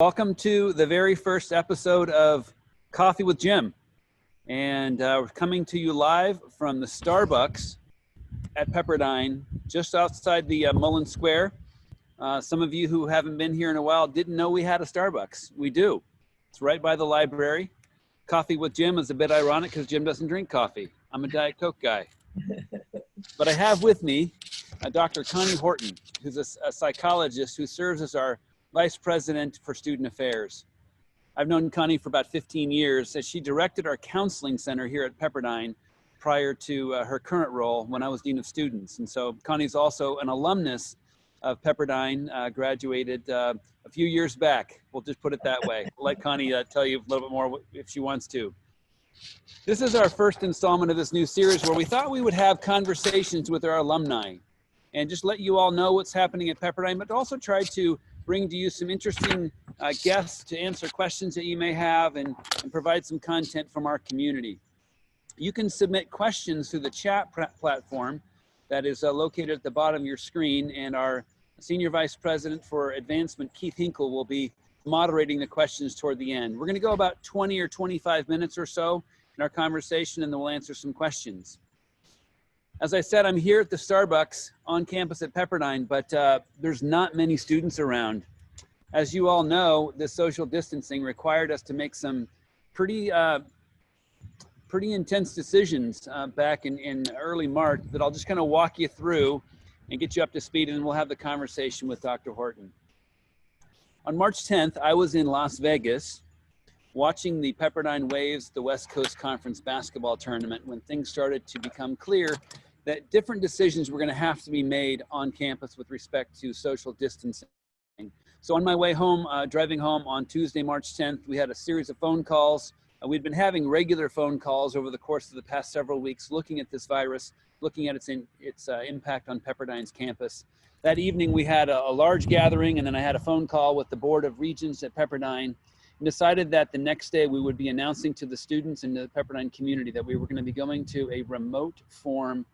Welcome to the very first episode of Coffee with Jim. And we're coming to you live from the Starbucks at Pepperdine, just outside the Mullen Square. Some of you who haven't been here in a while didn't know we had a Starbucks. We do. It's right by the library. Coffee with Jim is a bit ironic because Jim doesn't drink coffee. I'm a Diet Coke guy. But I have with me Dr. Connie Horton, who's a psychologist who serves as our Vice President for Student Affairs. I've known Connie for about 15 years as she directed our counseling center here at Pepperdine prior to her current role when I was Dean of Students. And so Connie's also an alumnus of Pepperdine, graduated a few years back. We'll just put it that way. I'll let Connie tell you a little bit more if she wants to. This is our first installment of this new series where we thought we would have conversations with our alumni and just let you all know what's happening at Pepperdine, but also try to bring to you some interesting guests to answer questions that you may have and provide some content from our community. You can submit questions through the chat platform that is located at the bottom of your screen, and our Senior Vice President for Advancement, Keith Hinkle, will be moderating the questions toward the end. We're going to go about 20 or 25 minutes or so in our conversation, and then we'll answer some questions. As I said, I'm here at the Starbucks on campus at Pepperdine, but there's not many students around. As you all know, this social distancing required us to make some pretty intense decisions back in early March that I'll just kind of walk you through and get you up to speed, and then we'll have the conversation with Dr. Horton. On March 10th, I was in Las Vegas watching the Pepperdine Waves, the West Coast Conference basketball tournament, when things started to become clear that different decisions were going to have to be made on campus with respect to social distancing. So on my way home, driving home on Tuesday, March 10th, we had a series of phone calls. We'd been having regular phone calls over the course of the past several weeks, looking at this virus, looking at its impact on Pepperdine's campus. That evening, we had a large gathering, and then I had a phone call with the Board of Regents at Pepperdine, and decided that the next day we would be announcing to the students and the Pepperdine community that we were going to be going to a remote form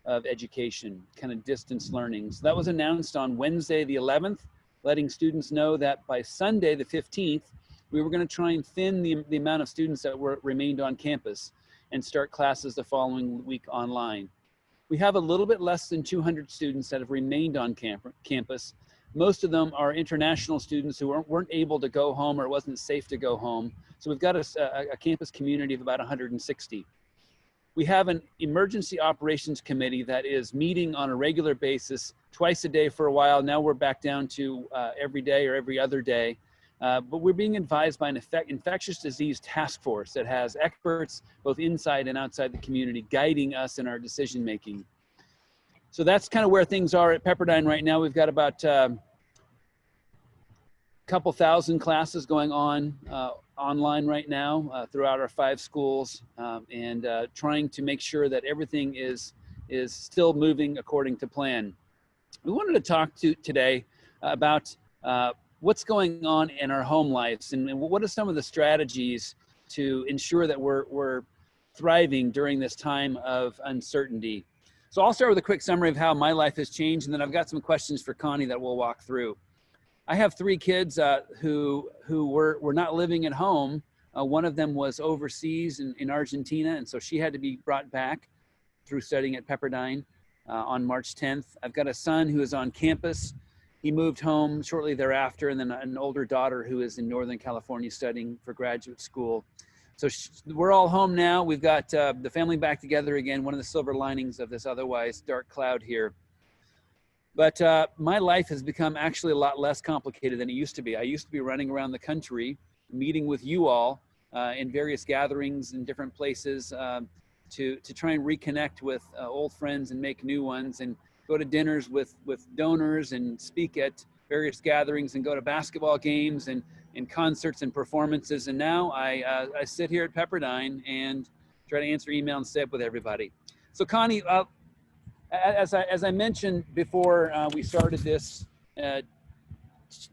of education, kind of distance learning. So that was announced on Wednesday, the 11th, letting students know that by Sunday, the 15th, we were going to try and thin the amount of students that remained on campus and start classes the following week online. We have a little bit less than 200 students that have remained on campus. Most of them are international students who weren't able to go home, or it wasn't safe to go home. So we've got a campus community of about 160. We have an emergency operations committee that is meeting on a regular basis, twice a day for a while. Now we're back down to every day or every other day. But we're being advised by an infectious disease task force that has experts both inside and outside the community guiding us in our decision making. So that's kind of where things are at Pepperdine right now. We've got about a couple thousand classes going on online right now throughout our 5 schools, and trying to make sure that everything is still moving according to plan. We wanted to talk today about what's going on in our home lives, and what are some of the strategies to ensure that we're thriving during this time of uncertainty. So I'll start with a quick summary of how my life has changed, and then I've got some questions for Connie that we'll walk through. I have 3 kids who were not living at home. One of them was overseas in Argentina, and so she had to be brought back through studying at Pepperdine on March 10th. I've got a son who is on campus. He moved home shortly thereafter, and then an older daughter who is in Northern California studying for graduate school. So we're all home now. We've got the family back together again, one of the silver linings of this otherwise dark cloud here. But my life has become actually a lot less complicated than it used to be. I used to be running around the country, meeting with you all in various gatherings in different places to try and reconnect with old friends and make new ones, and go to dinners with donors and speak at various gatherings and go to basketball games and concerts and performances. And now I sit here at Pepperdine and try to answer email and stay up with everybody. So Connie, as I mentioned before we started this,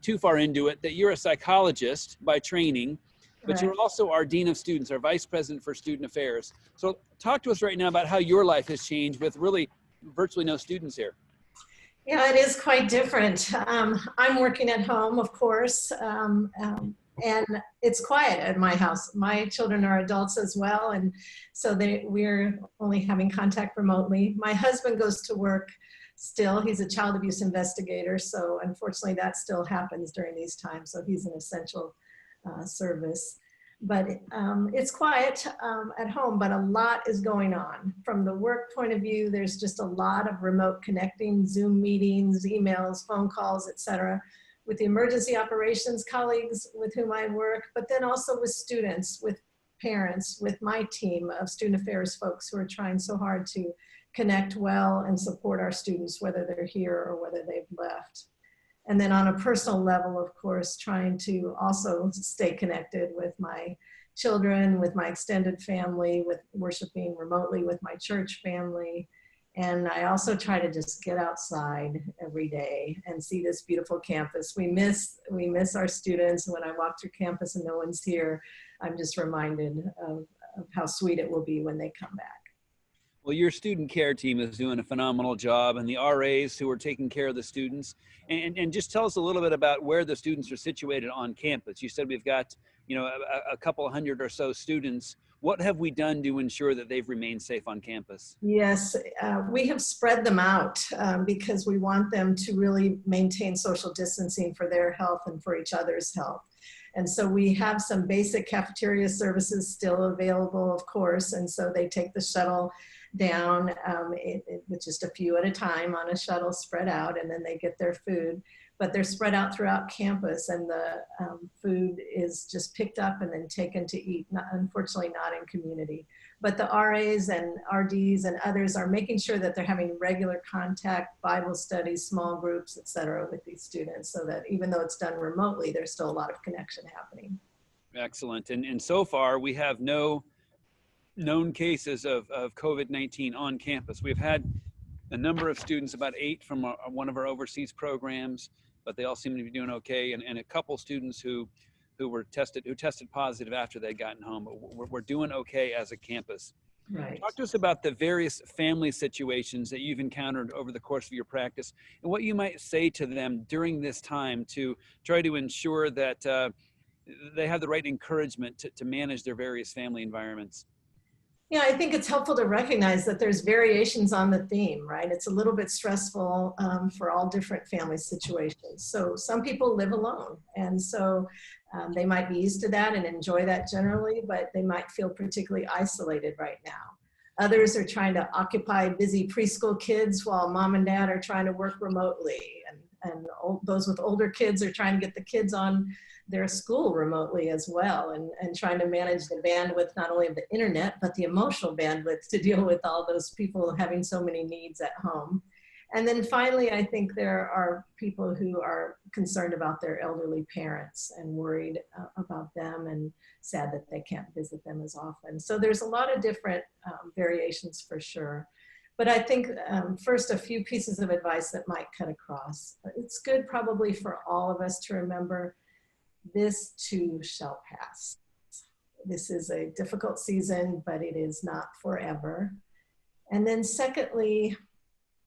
too far into it, that you're a psychologist by training, but you're also our Dean of Students, our Vice President for Student Affairs. So talk to us right now about how your life has changed with really virtually no students here. Yeah, it is quite different. I'm working at home, of course, and it's quiet at my house. My children are adults as well, and so we're only having contact remotely. My husband goes to work still. He's a child abuse investigator, so unfortunately that still happens during these times, so he's an essential service. But it's quiet at home, but a lot is going on. From the work point of view, there's just a lot of remote connecting, Zoom meetings, emails, phone calls, etc., with the emergency operations colleagues with whom I work, but then also with students, with parents, with my team of student affairs folks who are trying so hard to connect well and support our students, whether they're here or whether they've left. And then on a personal level, of course, trying to also stay connected with my children, with my extended family, with worshiping remotely with my church family. And I also try to just get outside every day and see this beautiful campus. We miss our students. When I walk through campus and no one's here, I'm just reminded of how sweet it will be when they come back. Well, your student care team is doing a phenomenal job, and the RAs who are taking care of the students. And just tell us a little bit about where the students are situated on campus. You said we've got, a couple hundred or so students. What have we done to ensure that they've remained safe on campus? Yes, we have spread them out because we want them to really maintain social distancing for their health and for each other's health. And so we have some basic cafeteria services still available, of course, and so they take the shuttle down with just a few at a time on a shuttle spread out, and then they get their food. But they're spread out throughout campus, and the food is just picked up and then taken to eat, unfortunately not in community. But the RAs and RDs and others are making sure that they're having regular contact, Bible studies, small groups, et cetera, with these students, so that even though it's done remotely, there's still a lot of connection happening. Excellent. And so far, we have no known cases of COVID-19 on campus. We've had a number of students, about 8 from one of our overseas programs, but they all seem to be doing okay. And a couple students who tested positive after they'd gotten home. But we're doing okay as a campus. Right. Talk to us about the various family situations that you've encountered over the course of your practice, and what you might say to them during this time to try to ensure that they have the right encouragement to manage their various family environments. Yeah, I think it's helpful to recognize that there's variations on the theme, right? It's a little bit stressful for all different family situations. So some people live alone, and so they might be used to that and enjoy that generally, but they might feel particularly isolated right now. Others are trying to occupy busy preschool kids while mom and dad are trying to work remotely, and those with older kids are trying to get the kids on their school remotely as well, and trying to manage the bandwidth, not only of the internet, but the emotional bandwidth to deal with all those people having so many needs at home. And then finally, I think there are people who are concerned about their elderly parents and worried about them and sad that they can't visit them as often. So there's a lot of different variations for sure. But I think first, a few pieces of advice that might cut across. It's good probably for all of us to remember this too shall pass. This is a difficult season, but it is not forever. And then secondly,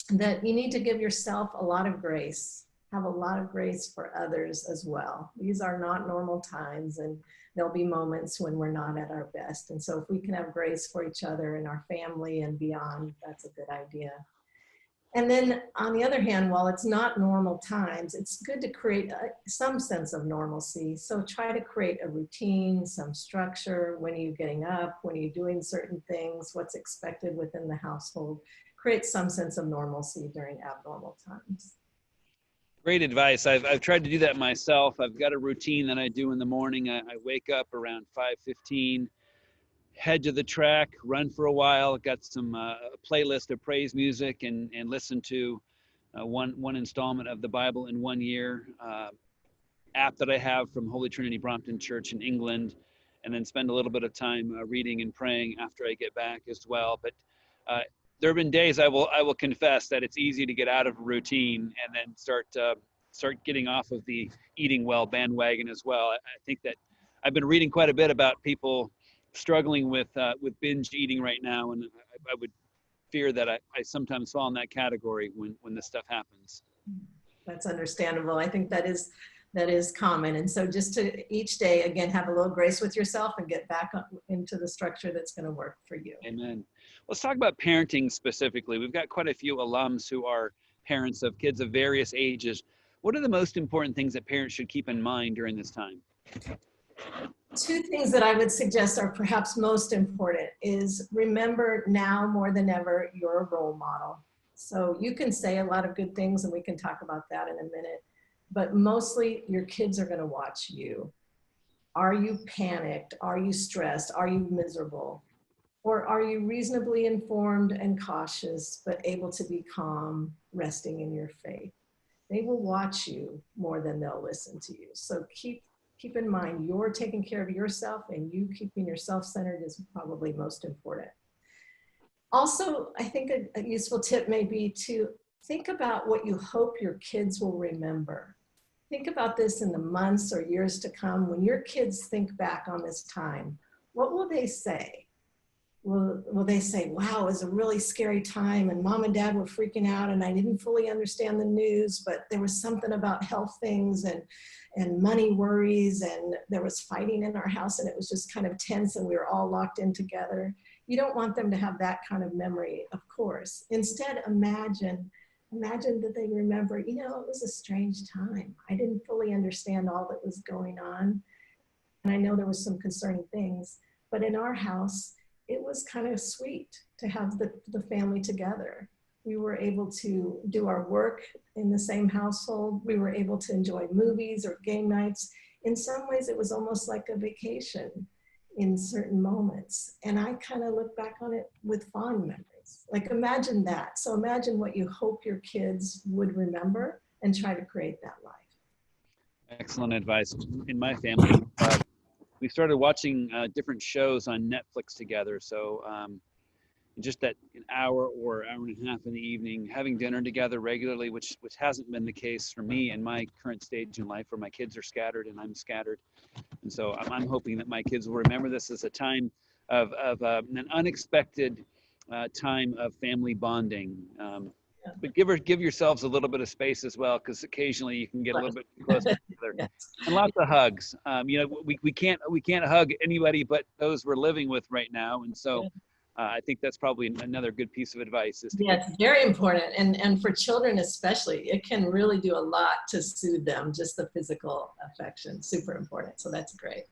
that you need to give yourself a lot of grace, have a lot of grace for others as well. These are not normal times, and there'll be moments when we're not at our best. And so if we can have grace for each other and our family and beyond, that's a good idea. And then on the other hand, while it's not normal times, it's good to create some sense of normalcy. So try to create a routine, some structure. When are you getting up? When are you doing certain things? What's expected within the household? Create some sense of normalcy during abnormal times. Great advice. I've tried to do that myself. I've got a routine that I do in the morning. I wake up around 5:15. Head to the track, run for a while, got some playlist of praise music, and listen to one installment of the Bible in 1 year app that I have from Holy Trinity Brompton Church in England, and then spend a little bit of time reading and praying after I get back as well. But there have been days I will confess that it's easy to get out of a routine and then start getting off of the eating well bandwagon as well. I think that I've been reading quite a bit about people struggling with binge eating right now, and I would fear that I sometimes fall in that category when this stuff happens. That's understandable. I think that is common. And so just to each day, again, have a little grace with yourself and get back up into the structure that's going to work for you. Amen. Let's talk about parenting specifically. We've got quite a few alums who are parents of kids of various ages. What are the most important things that parents should keep in mind during this time? Two things that I would suggest are perhaps most important is remember now more than ever, you're a role model. So you can say a lot of good things, and we can talk about that in a minute, but mostly your kids are going to watch you. Are you panicked? Are you stressed? Are you miserable? Or are you reasonably informed and cautious, but able to be calm, resting in your faith? They will watch you more than they'll listen to you. So keep in mind, you're taking care of yourself, and you keeping yourself centered is probably most important. Also, I think a useful tip may be to think about what you hope your kids will remember. Think about this in the months or years to come. When your kids think back on this time, what will they say? Will they say, wow, it was a really scary time and mom and dad were freaking out and I didn't fully understand the news, but there was something about health things and money worries, and there was fighting in our house and it was just kind of tense and we were all locked in together. You don't want them to have that kind of memory, of course. Instead, imagine that they remember, it was a strange time. I didn't fully understand all that was going on. And I know there was some concerning things, but in our house, it was kind of sweet to have the family together. We were able to do our work in the same household. We were able to enjoy movies or game nights. In some ways, it was almost like a vacation in certain moments. And I kind of look back on it with fond memories. Like, imagine that. So imagine what you hope your kids would remember and try to create that life. Excellent advice. In my family, we started watching different shows on Netflix together. So just that an hour or hour and a half in the evening, having dinner together regularly, which hasn't been the case for me in my current stage in life, where my kids are scattered and I'm scattered. And so I'm hoping that my kids will remember this as a time of an unexpected time of family bonding. But give yourselves a little bit of space as well, because occasionally you can get a little bit close together. Yes. And lots of hugs. We can't hug anybody but those we're living with right now, and so I think that's probably another good piece of advice. It's very important, and for children especially, it can really do a lot to soothe them. Just the physical affection, super important. So that's great.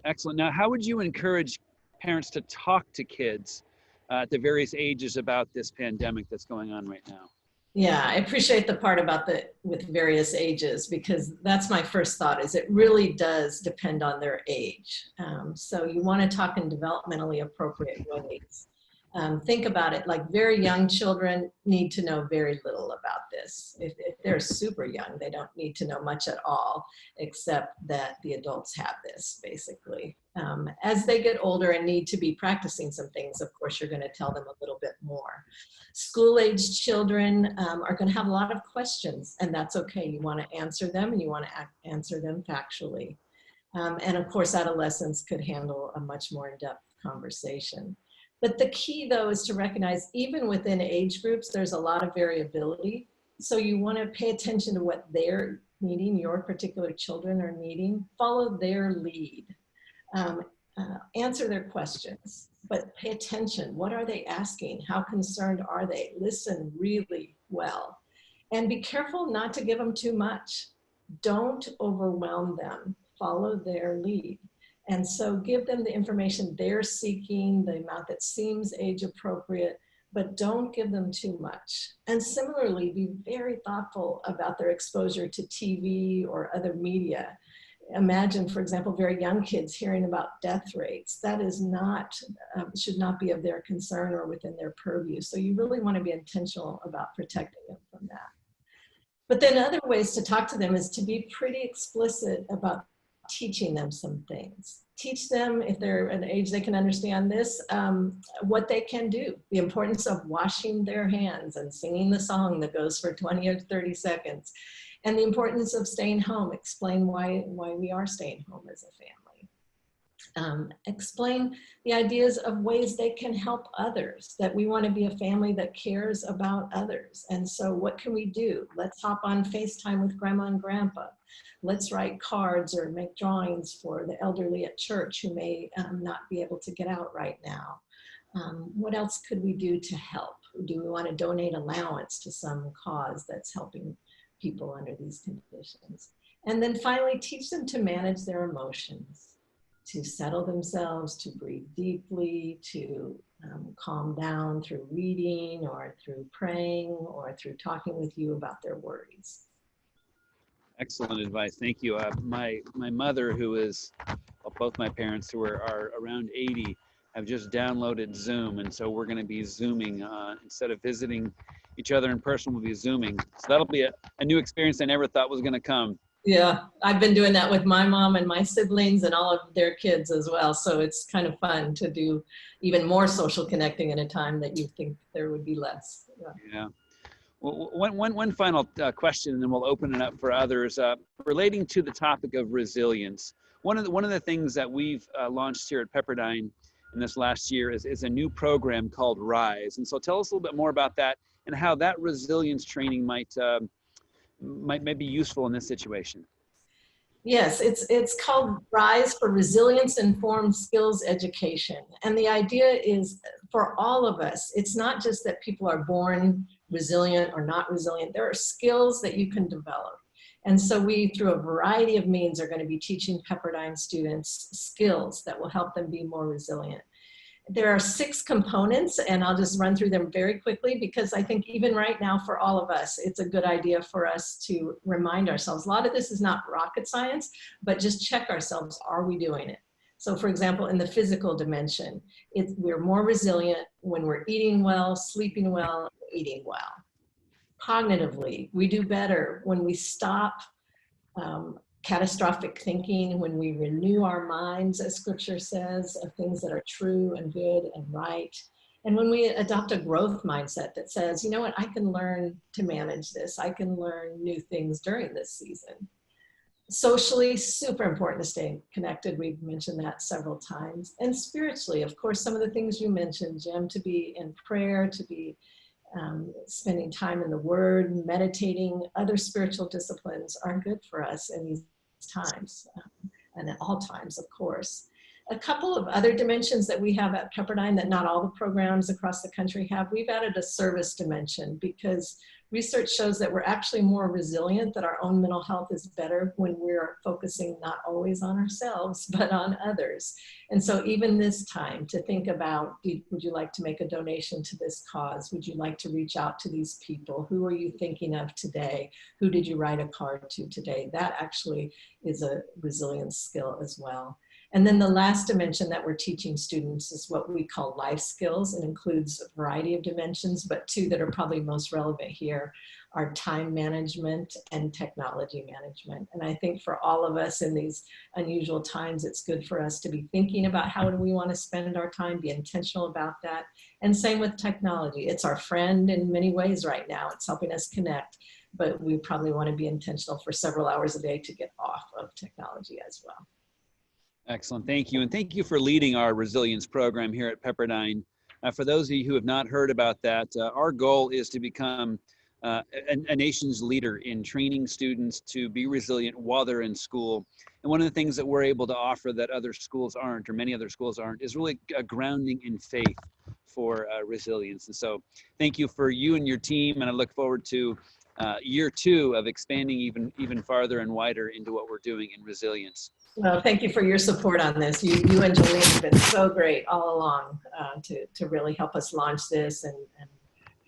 Excellent. Now, how would you encourage parents to talk to kids at the various ages about this pandemic that's going on right now? Yeah, I appreciate the part about with various ages, because that's my first thought, is it really does depend on their age. So you want to talk in developmentally appropriate ways. Think about it like very young children need to know very little about this. If they're super young, they don't need to know much at all, except that the adults have this, basically. As they get older and need to be practicing some things, of course, you're going to tell them a little bit more. School-aged children are going to have a lot of questions, and that's okay. You want to answer them, and you want to answer them factually. And of course, adolescents could handle a much more in-depth conversation. But the key, though, is to recognize even within age groups, there's a lot of variability. So you want to pay attention to what they're needing, your particular children are needing, follow their lead, answer their questions, but pay attention. What are they asking? How concerned are they? Listen really well. And be careful not to give them too much. Don't overwhelm them. Follow their lead. And so give them the information they're seeking, the amount that seems age appropriate, but don't give them too much. And similarly, be very thoughtful about their exposure to TV or other media. Imagine, for example, very young kids hearing about death rates. That is not, should not be of their concern or within their purview. So you really want to be intentional about protecting them from that. But then other ways to talk to them is to be pretty explicit about teaching them some things. Teach them, if they're an age they can understand this, what they can do. The importance of washing their hands and singing the song that goes for 20 or 30 seconds. And the importance of staying home. Explain why we are staying home as a family. Explain the ideas of ways they can help others, that we want to be a family that cares about others. And so what can we do? Let's hop on FaceTime with grandma and grandpa. Let's write cards or make drawings for the elderly at church who may not be able to get out right now. What else could we do to help? Do we want to donate allowance to some cause that's helping people under these conditions? And then finally, teach them to manage their emotions, to settle themselves, to breathe deeply, to calm down through reading or through praying or through talking with you about their worries. Excellent advice. Thank you. My mother, who is, well, both my parents who are around 80, have just downloaded Zoom. And so we're going to be Zooming instead of visiting each other in person, we'll be Zooming. So that'll be a new experience I never thought was going to come. Yeah, I've been doing that with my mom and my siblings and all of their kids as well. So it's kind of fun to do even more social connecting in a time that you think there would be less. Yeah. Well, one final question, and then we'll open it up for others. Relating to the topic of resilience, one of the things that we've launched here at Pepperdine in this last year is a new program called RISE. And so tell us a little bit more about that and how that resilience training might be useful in this situation. Yes, it's called RISE, for Resilience Informed Skills Education. And the idea is for all of us, it's not just that people are born resilient or not resilient. There are skills that you can develop. And so we, through a variety of means, are going to be teaching Pepperdine students skills that will help them be more resilient. There are 6 components, and I'll just run through them very quickly because I think even right now for all of us, it's a good idea for us to remind ourselves. A lot of this is not rocket science, but just check ourselves. Are we doing it? So for example, in the physical dimension, we're more resilient when we're eating well, sleeping well, eating well. Cognitively, we do better when we stop catastrophic thinking, when we renew our minds, as scripture says, of things that are true and good and right. And when we adopt a growth mindset that says, you know what, I can learn to manage this. I can learn new things during this season. Socially, super important to stay connected. We've mentioned that several times. And spiritually, of course, some of the things you mentioned, Jim, to be in prayer, to be spending time in the Word, meditating, other spiritual disciplines are good for us in these times, and at all times, of course. A couple of other dimensions that we have at Pepperdine that not all the programs across the country have, we've added a service dimension because research shows that we're actually more resilient, that our own mental health is better when we're focusing not always on ourselves, but on others. And so even this time to think about, would you like to make a donation to this cause? Would you like to reach out to these people? Who are you thinking of today? Who did you write a card to today? That actually is a resilience skill as well. And then the last dimension that we're teaching students is what we call life skills. It includes a variety of dimensions, but 2 that are probably most relevant here are time management and technology management. And I think for all of us in these unusual times, it's good for us to be thinking about how do we want to spend our time, be intentional about that. And same with technology. It's our friend in many ways right now. It's helping us connect, but we probably want to be intentional for several hours a day to get off of technology as well. Excellent. Thank you. And thank you for leading our resilience program here at Pepperdine. For those of you who have not heard about that, our goal is to become a nation's leader in training students to be resilient while they're in school. And one of the things that we're able to offer that other schools aren't, or many other schools aren't, is really a grounding in faith for resilience. And so thank you for you and your team. And I look forward to year 2 of expanding even farther and wider into what we're doing in resilience. Well, thank you for your support on this. You and Jolene have been so great all along to really help us launch this and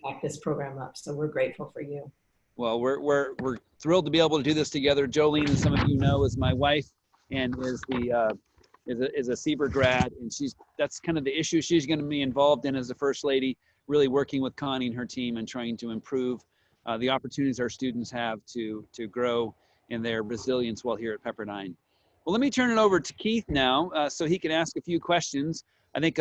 back this program up. So we're grateful for you. Well, we're thrilled to be able to do this together. Jolene, as some of you know, is my wife and is a Sieber grad, and that's kind of the issue she's going to be involved in as the First Lady, really working with Connie and her team and trying to improve the opportunities our students have to grow in their resilience while here at Pepperdine. Well, let me turn it over to Keith now so he can ask a few questions. I think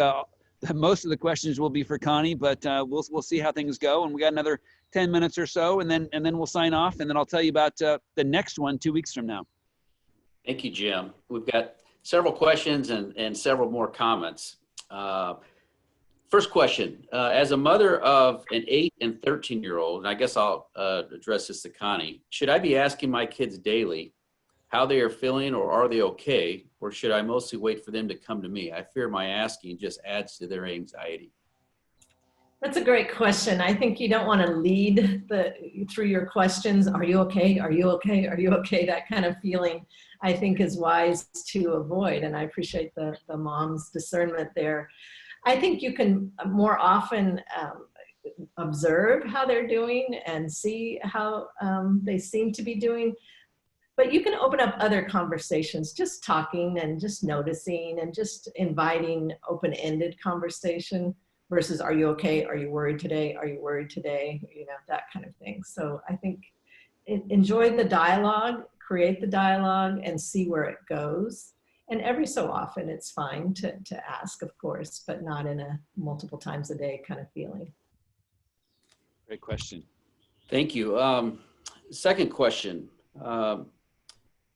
most of the questions will be for Connie, but we'll see how things go. And we got another 10 minutes or so, and then we'll sign off, and then I'll tell you about the next one 2 weeks from now. Thank you, Jim. We've got several questions and several more comments. First question, as a mother of an 8 and 13-year-old, and I guess I'll address this to Connie, should I be asking my kids daily how they are feeling, or are they okay? Or should I mostly wait for them to come to me? I fear my asking just adds to their anxiety. That's a great question. I think you don't want to lead through your questions. Are you okay? Are you okay? Are you okay? That kind of feeling, I think, is wise to avoid. And I appreciate the mom's discernment there. I think you can more often observe how they're doing and see how they seem to be doing. But you can open up other conversations, just talking and just noticing and just inviting open-ended conversation versus, are you okay? Are you worried today? Are you worried today? You know, that kind of thing. So I think enjoy the dialogue, create the dialogue, and see where it goes. And every so often it's fine to ask, of course, but not in a multiple times a day kind of feeling. Great question. Thank you. Second question.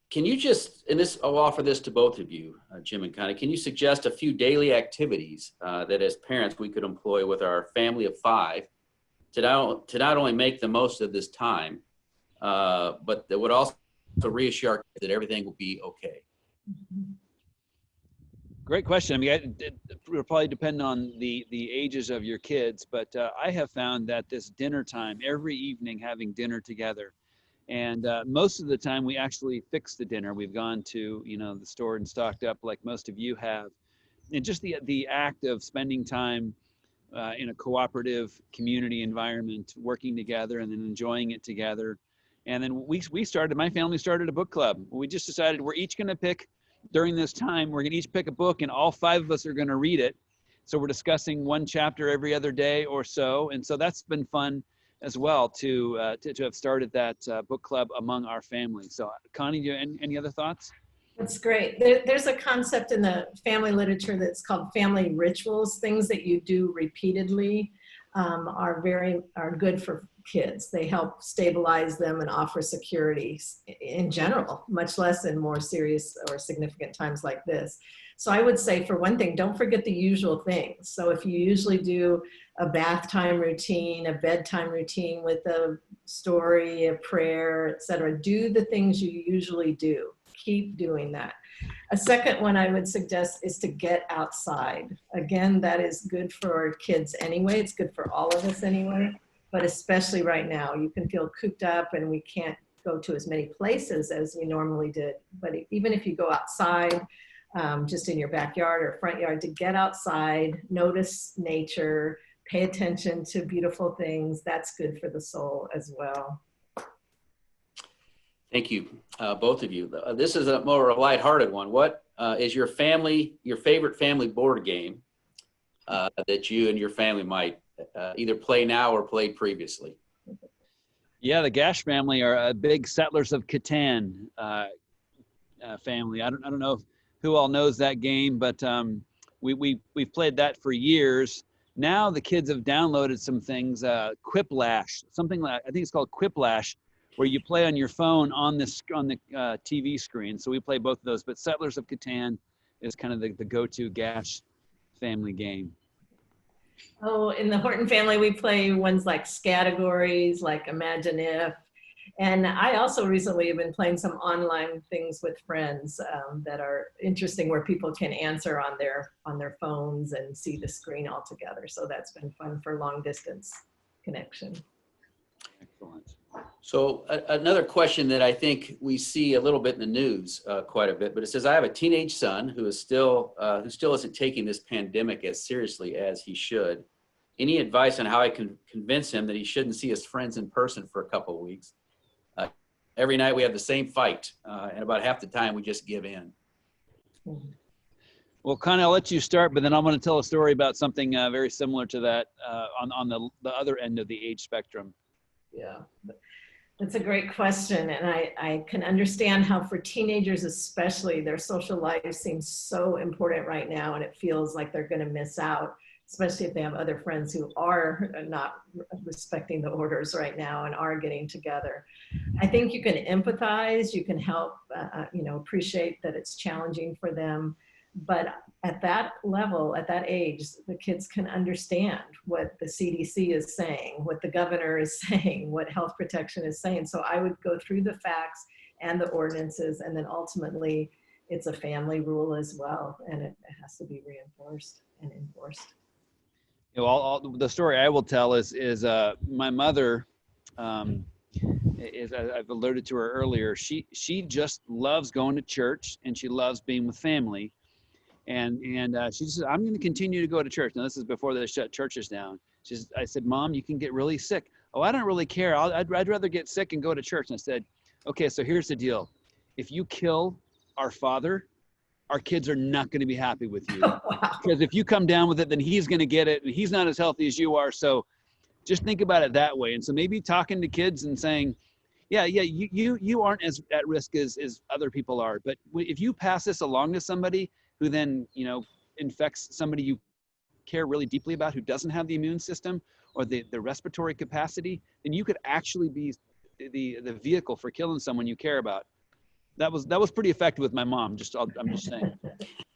Can you just, and this, I'll offer this to both of you, Jim and Connie, can you suggest a few daily activities that as parents we could employ with our family of 5 to not only make the most of this time, but that would also reassure our kids that everything will be okay? Great question. I mean, it will probably depend on the ages of your kids, but I have found that this dinner time, every evening having dinner together, and most of the time we actually fix the dinner. We've gone to, you know, the store and stocked up like most of you have. And just the act of spending time in a cooperative community environment, working together and then enjoying it together. And then my family started a book club. We just decided we're each going to pick, during this time, we're going to each pick a book and all 5 of us are going to read it. So we're discussing one chapter every other day or so. And so that's been fun as well to have started that book club among our family. So Connie, do you have any other thoughts? That's great. There's a concept in the family literature that's called family rituals. Things that you do repeatedly are good for kids. They help stabilize them and offer security in general, much less in more serious or significant times like this. So I would say, for one thing, don't forget the usual things. So if you usually do a bath time routine, a bedtime routine with a story, a prayer, etc., do the things you usually do. Keep doing that. A second one I would suggest is to get outside. Again, that is good for kids anyway. It's good for all of us anyway, but especially right now. You can feel cooped up and we can't go to as many places as we normally did. But even if you go outside, just in your backyard or front yard, to get outside, notice nature, pay attention to beautiful things, that's good for the soul as well. Thank you, both of you. This is a more lighthearted one. What is your favorite family board game that you and your family might either play now or played previously? Yeah, the Gash family are a big Settlers of Catan family. I don't know who all knows that game, but we've played that for years. Now the kids have downloaded some things, Quiplash, something like, I think it's called Quiplash, where you play on your phone on the TV screen. So we play both of those, but Settlers of Catan is kind of the go-to Gash family game. Oh, in the Horton family, we play ones like Scattergories, like Imagine If. And I also recently have been playing some online things with friends that are interesting, where people can answer on their phones and see the screen all together. So that's been fun for long distance connection. Excellent. So another question that I think we see a little bit in the news quite a bit, but it says, I have a teenage son who still isn't taking this pandemic as seriously as he should. Any advice on how I can convince him that he shouldn't see his friends in person for a couple of weeks? Every night we have the same fight, and about half the time we just give in. Well, Connie, I'll let you start, but then I'm going to tell a story about something very similar to that on the other end of the age spectrum. Yeah, that's a great question. And I can understand how for teenagers especially, their social life seems so important right now, and it feels like they're going to miss out. especially if they have other friends who are not respecting the orders right now and are getting together. I think you can empathize, you can help, appreciate that it's challenging for them. But at that level, at that age, the kids can understand what the CDC is saying, what the governor is saying, what health protection is saying. So I would go through the facts and the ordinances, and then ultimately it's a family rule as well, and it has to be reinforced and enforced. The story I will tell is my mother, is, I've alluded to her earlier. She just loves going to church, and she loves being with family. And she said, I'm going to continue to go to church. Now, this is before they shut churches down. I said, Mom, you can get really sick. Oh, I don't really care. I'd rather get sick and go to church. And I said, okay, so here's the deal. If you kill our father, our kids are not going to be happy with you. Oh, wow. Because if you come down with it, then he's going to get it. And he's not as healthy as you are. So just think about it that way. And so maybe talking to kids and saying, yeah, you aren't as at risk as other people are. But if you pass this along to somebody who then, infects somebody you care really deeply about who doesn't have the immune system or the respiratory capacity, then you could actually be the vehicle for killing someone you care about. That was pretty effective with my mom. I'm just saying.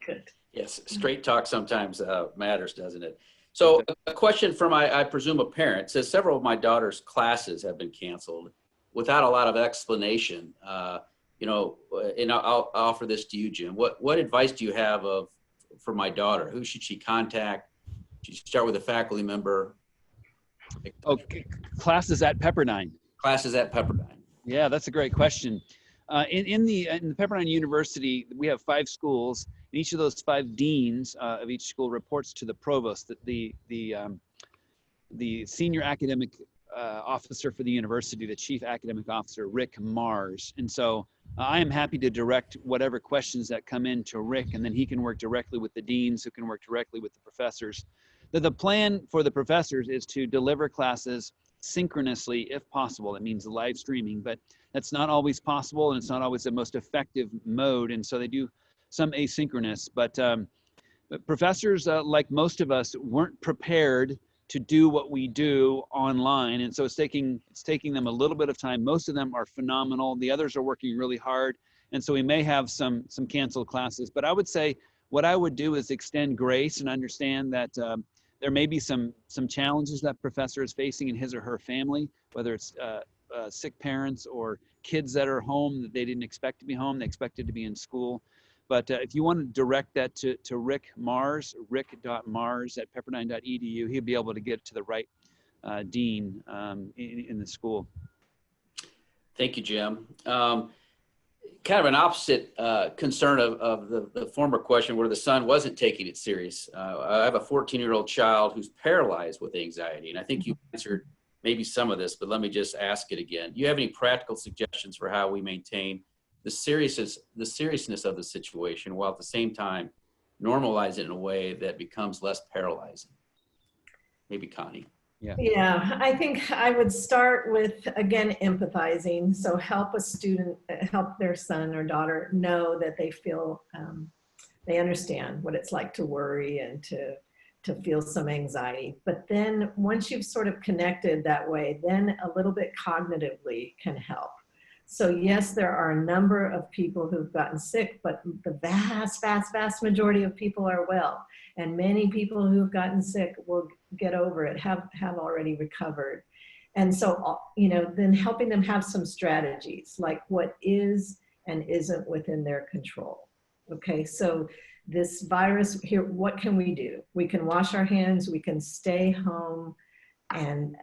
Good. Yes, straight talk sometimes matters, doesn't it? So a question from, I presume, a parent says, several of my daughter's classes have been canceled without a lot of explanation. And I'll offer this to you, Jim. What advice do you have for my daughter? Who should she contact? Should she start with a faculty member? Okay, classes at Pepperdine. Classes at Pepperdine. Yeah, that's a great question. In the Pepperdine University, we have 5 schools. And each of those 5 deans of each school reports to the provost, the senior academic officer for the university, the chief academic officer, Rick Mars. And so I am happy to direct whatever questions that come in to Rick, and then he can work directly with the deans who can work directly with the professors. The plan for the professors is to deliver classes synchronously if possible. That means live streaming, but that's not always possible, and it's not always the most effective mode. And so they do some asynchronous, but professors, like most of us, weren't prepared to do what we do online. And so it's taking them a little bit of time. Most of them are phenomenal. The others are working really hard. And so we may have some canceled classes, but I would say what I would do is extend grace and understand that there may be some challenges that professor is facing in his or her family, whether it's sick parents or kids that are home that they didn't expect to be home, they expected to be in school. But if you want to direct that to Rick Mars, rick.mars@pepperdine.edu, he'll be able to get to the right dean in the school. Thank you, Jim. Kind of an opposite concern of the former question where the son wasn't taking it serious. I have a 14-year-old child who's paralyzed with anxiety, and I think you answered maybe some of this, but let me just ask it again. Do you have any practical suggestions for how we maintain the seriousness of the situation while at the same time normalize it in a way that becomes less paralyzing? Maybe Connie. Yeah, I think I would start with, again, empathizing. So help a student, help their son or daughter know that they feel, they understand what it's like to worry and to feel some anxiety. But then once you've sort of connected that way, then a little bit cognitively can help. So yes, there are a number of people who've gotten sick, but the vast majority of people are well. And many people who've gotten sick will get over it, have already recovered. And so, then helping them have some strategies, like what is and isn't within their control. Okay, so this virus here, what can we do? We can wash our hands, we can stay home, and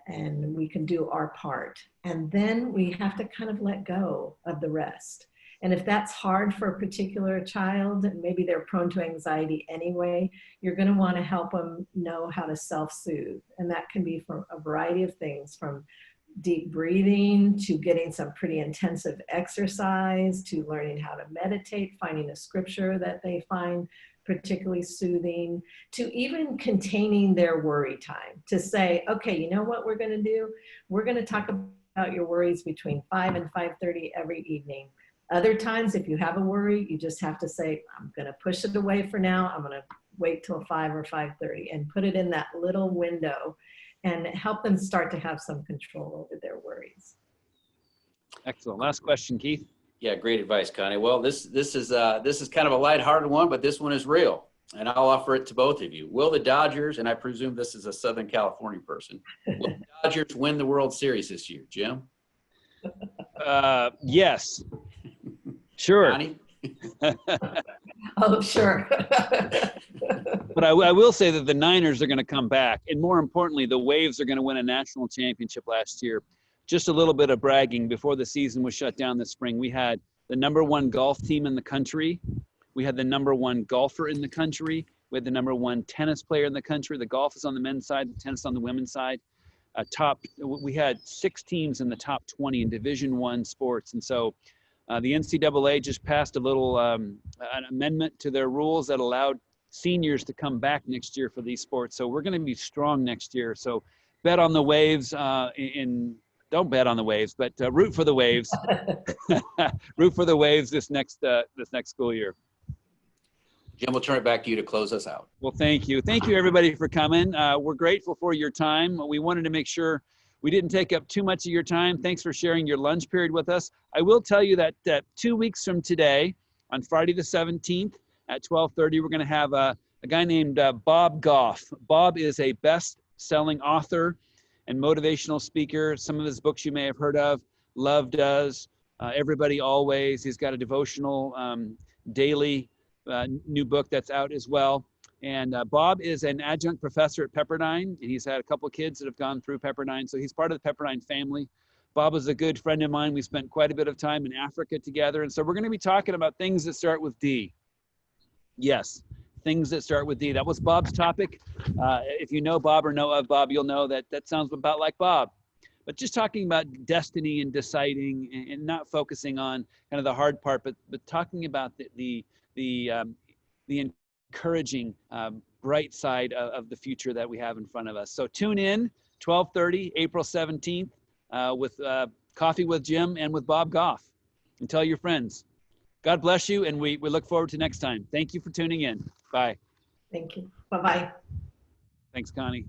we can do our part. And then we have to kind of let go of the rest. And if that's hard for a particular child, and maybe they're prone to anxiety anyway, you're going to want to help them know how to self-soothe. And that can be from a variety of things, from deep breathing to getting some pretty intensive exercise, to learning how to meditate, finding a scripture that they find particularly soothing, to even containing their worry time, to say, okay, you know what we're going to do? We're going to talk about your worries between 5 and 5:30 every evening. Other times, if you have a worry, you just have to say, I'm going to push it away for now. I'm going to wait till 5 or 5:30 and put it in that little window and help them start to have some control over their worries. Excellent. Last question, Keith. Yeah, great advice, Connie. Well, this is kind of a lighthearted one, but this one is real, and I'll offer it to both of you. Will the Dodgers, and I presume this is a Southern California person, will the Dodgers win the World Series this year, Jim? Yes. Sure. Connie? Oh, sure. But I will say that the Niners are going to come back. And more importantly, the Waves are going to win a national championship last year. Just a little bit of bragging. Before the season was shut down this spring, we had the #1 golf team in the country. We had the #1 golfer in the country. We had the #1 tennis player in the country. The golf is on the men's side, the tennis on the women's side. We had 6 teams in the top 20 in Division I sports. And so the NCAA just passed a little an amendment to their rules that allowed seniors to come back next year for these sports. So we're going to be strong next year. So bet on the Waves don't bet on the Waves, but root for the Waves. Root for the Waves this next school year. Jim, we'll turn it back to you to close us out. Well, thank you. Thank you, everybody, for coming. We're grateful for your time. We wanted to make sure we didn't take up too much of your time. Thanks for sharing your lunch period with us. I will tell you that 2 weeks from today, on Friday the 17th at 12:30, we're going to have a guy named Bob Goff. Bob is a best-selling author and motivational speaker. Some of his books you may have heard of. Love Does, Everybody Always. He's got a devotional daily new book that's out as well. And Bob is an adjunct professor at Pepperdine, and he's had a couple of kids that have gone through Pepperdine, so he's part of the Pepperdine family. Bob is a good friend of mine. We spent quite a bit of time in Africa together, and so we're going to be talking about things that start with D. Yes, things that start with D. That was Bob's topic. If you know Bob or know of Bob, you'll know that that sounds about like Bob. But just talking about destiny and deciding, and not focusing on kind of the hard part, but talking about the encouraging bright side of the future that we have in front of us. So tune in 12:30, April 17th, with Coffee with Jim and with Bob Goff. And tell your friends. God bless you, and we look forward to next time. Thank you for tuning in. Bye. Thank you. Bye-bye. Thanks, Connie.